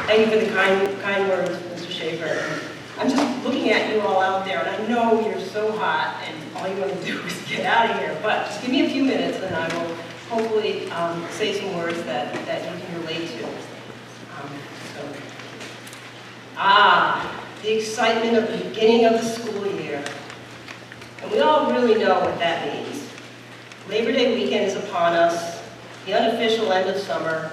Thank you for the kind words, Mr. Schaefer. I'm just looking at you all out there, and I know you're so hot, and all you want to do is get out of here. But just give me a few minutes, and I will hopefully say some words that you can relate to. The excitement of the beginning of the school year. And we all really know what that means. Labor Day weekend is upon us, the unofficial end of summer,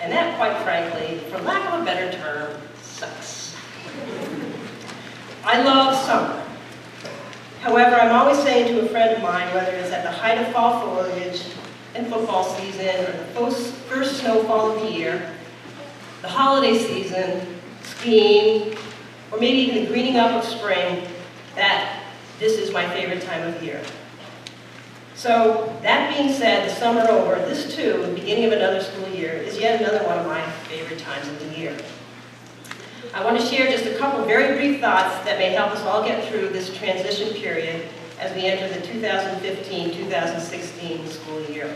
and that, quite frankly, for lack of a better term, sucks. I love summer. However, I'm always saying to a friend of mine, whether it's at the height of fall foliage and football season, or the first snowfall of the year, the holiday season, skiing, or maybe even the greening up of spring, that this is my favorite time of year. So, that being said, the summer over, this too, the beginning of another school year, is yet another one of my favorite times of the year. I want to share just a couple very brief thoughts that may help us all get through this transition period as we enter the 2015-2016 school year.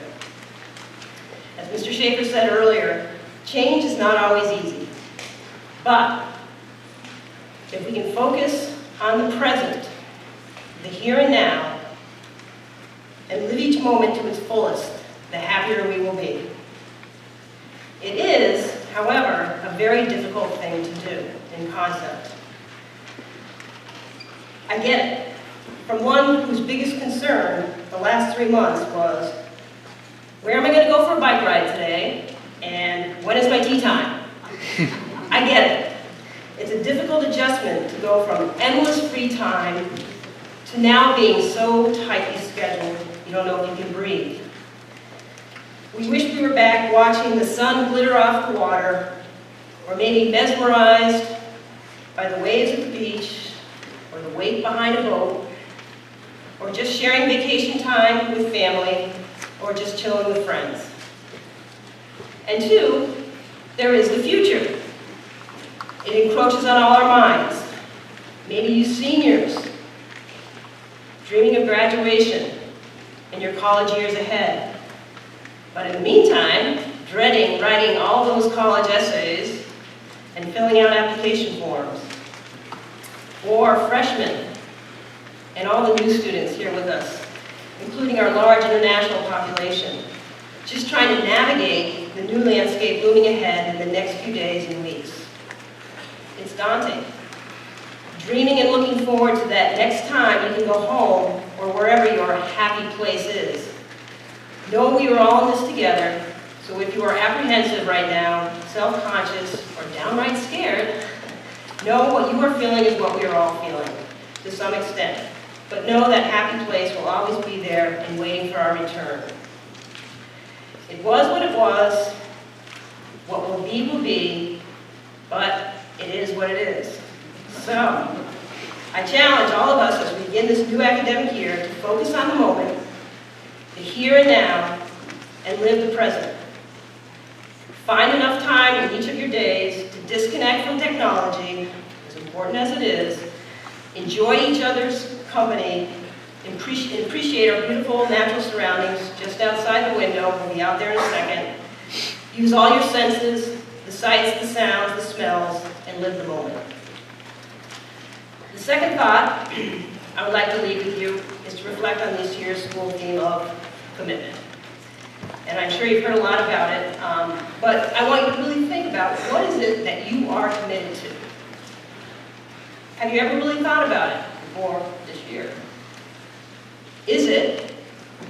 As Mr. Schaefer said earlier, change is not always easy. But if we can focus on the present, the here and now, and live each moment to its fullest, the happier we will be. It is, however, a very difficult thing to do in concept. I get it. From one whose biggest concern the last 3 months was, where am I going to go for a bike ride today? And when is my tea time? I get it. It's a difficult adjustment to go from endless free time to now being so tightly scheduled you don't know if you can breathe. We wish we were back watching the sun glitter off the water, or maybe mesmerized by the waves at the beach, or the wake behind a boat, or just sharing vacation time with family, or just chilling with friends. And two, there is the future. It encroaches on all our minds. Maybe you seniors, dreaming of graduation and your college years ahead. But in the meantime, dreading writing all those college essays and filling out application forms. Or freshmen and all the new students here with us, including our large international population, just trying to navigate the new landscape looming ahead in the next few days and weeks. It's daunting. Dreaming and looking forward to that next time you can go home or wherever your happy place is. Know we are all in this together, so if you are apprehensive right now, self-conscious, or downright scared, know what you are feeling is what we are all feeling, to some extent. But know that happy place will always be there and waiting for our return. It was what it was, what will be, but it is what it is. So, I challenge all of us as we begin this new academic year to focus on the moment, the here and now, and live the present. Find enough time in each of your days to disconnect from technology, as important as it is, enjoy each other's company, appreciate our beautiful natural surroundings just outside the window. We'll be out there in a second. Use all your senses, the sights, the sounds, the smells, and live the moment. The second thought I would like to leave with you is to reflect on this year's school theme of commitment. And I'm sure you've heard a lot about it, but I want you to really think about what is it that you are committed to. Have you ever really thought about it before this year? Is it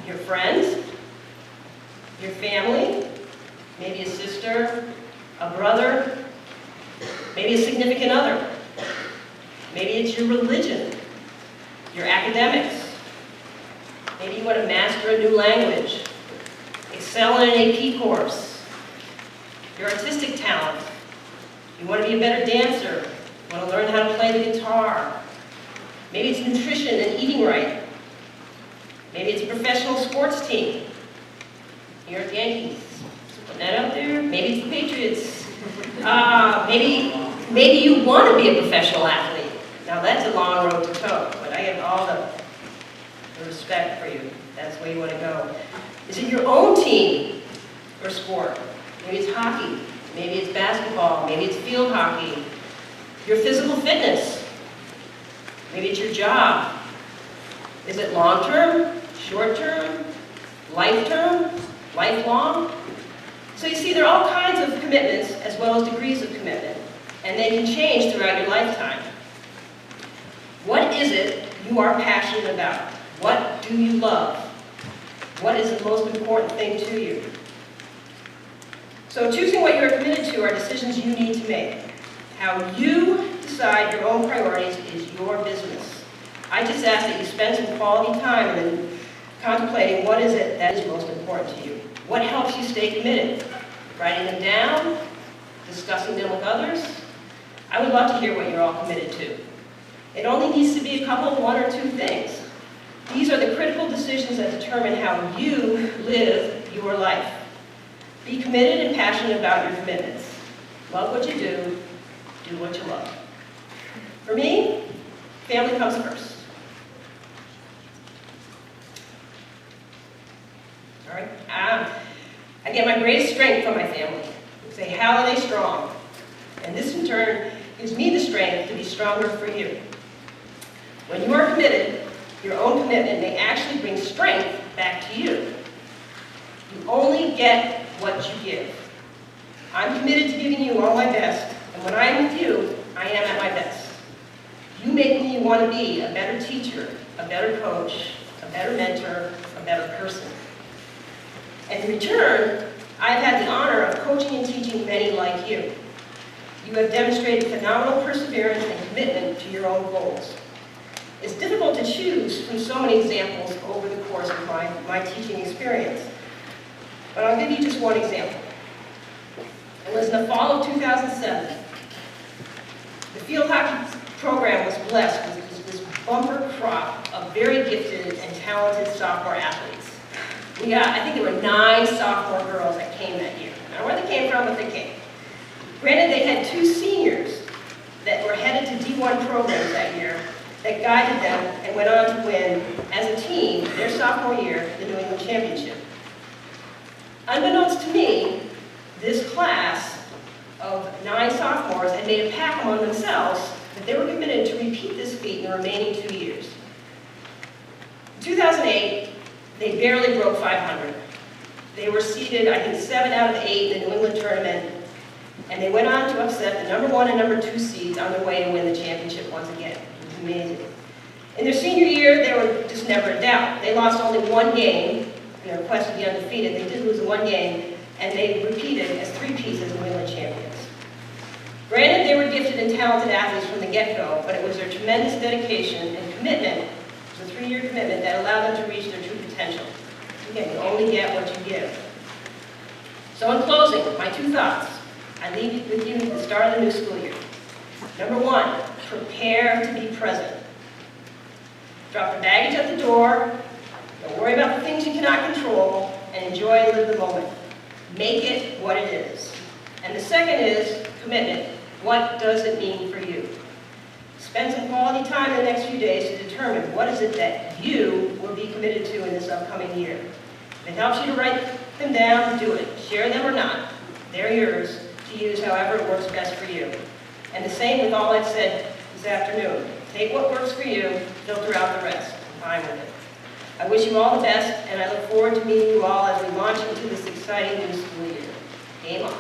your friends, your family, maybe a sister, a brother, maybe a significant other? Maybe it's your religion, your academics. Maybe you want to master a new language, excel in an AP course, your artistic talent. You want to be a better dancer, you want to learn how to play the guitar. Maybe it's nutrition and eating right. Maybe it's a professional sports team. New York Yankees, putting that out there. Maybe it's the Patriots. Maybe you want to be a professional athlete. Now that's a long road to toe, but I have all the respect for you. That's the way you want to go. Is it your own team or sport? Maybe it's hockey. Maybe it's basketball, maybe it's field hockey, your physical fitness, maybe it's your job. Is it long-term, short-term, life-term, lifelong? So you see, there are all kinds of commitments as well as degrees of commitment, and they can change throughout your lifetime. What is it you are passionate about? What do you love? What is the most important thing to you? So choosing what you are committed to are decisions you need to make. How you decide your own priorities is your business. I just ask that you spend some quality time in contemplating what is it that is most important to you. What helps you stay committed? Writing them down? Discussing them with others? I would love to hear what you're all committed to. It only needs to be a couple, one or two things. These are the critical decisions that determine how you live your life. Be committed and passionate about your commitments. Love what you do what you love. For me, family comes first. All right. I get my greatest strength from my family. It's a Halliday strong. And this in turn gives me the strength to be stronger for you. When you are committed, your own commitment may actually bring strength back to you. You only get what you give. I'm committed to giving you all my best, and when I am with you, I am at my best. You make me want to be a better teacher, a better coach, a better mentor, a better person. And in return, I've had the honor of coaching and teaching many like you. You have demonstrated phenomenal perseverance and commitment to your own goals. It's difficult to choose from so many examples over the course of my teaching experience, but I'll give you just one example. It was in the fall of 2007. The field hockey program was blessed with this bumper crop of very gifted and talented sophomore athletes. I think there were 9 sophomore girls that came that year. I don't know where they came from, but they came. Granted, they had 2 seniors that were headed to D1 programs that year that guided them and went on to win, as a team, their sophomore year, the New England Championship. Unbeknownst to me, this class of 9 sophomores had made a pact among themselves that they were committed to repeat this feat in the remaining 2 years. In 2008, they barely broke 500. They were seeded, I think, 7 out of 8 in the New England tournament, and they went on to upset the number 1 and number 2 seeds on their way to win the championship once again. It was amazing. In their senior year, they were just never in doubt. They lost only 1 game, quest to be undefeated. They did lose 1 game, and they repeated as 3-peats as New England champions. Granted, they were gifted and talented athletes from the get-go, but it was their tremendous dedication and commitment, the 3-year commitment, that allowed them to reach their true potential. Again, you only get what you give. So in closing, my 2 thoughts. I leave with you at the start of the new school year. Number 1, prepare to be present. Drop the baggage at the door. Don't worry about the things you cannot control, and enjoy and live the moment. Make it what it is. And the second is commitment. What does it mean for you? Spend some quality time in the next few days to determine what is it that you will be committed to in this upcoming year. If it helps you to write them down, do it. Share them or not. They're yours to use however it works best for you. And the same with all I've said this afternoon. Take what works for you, filter out the rest. I'm fine with it. I wish you all the best, and I look forward to meeting you all as we launch into this exciting new school year. Game on.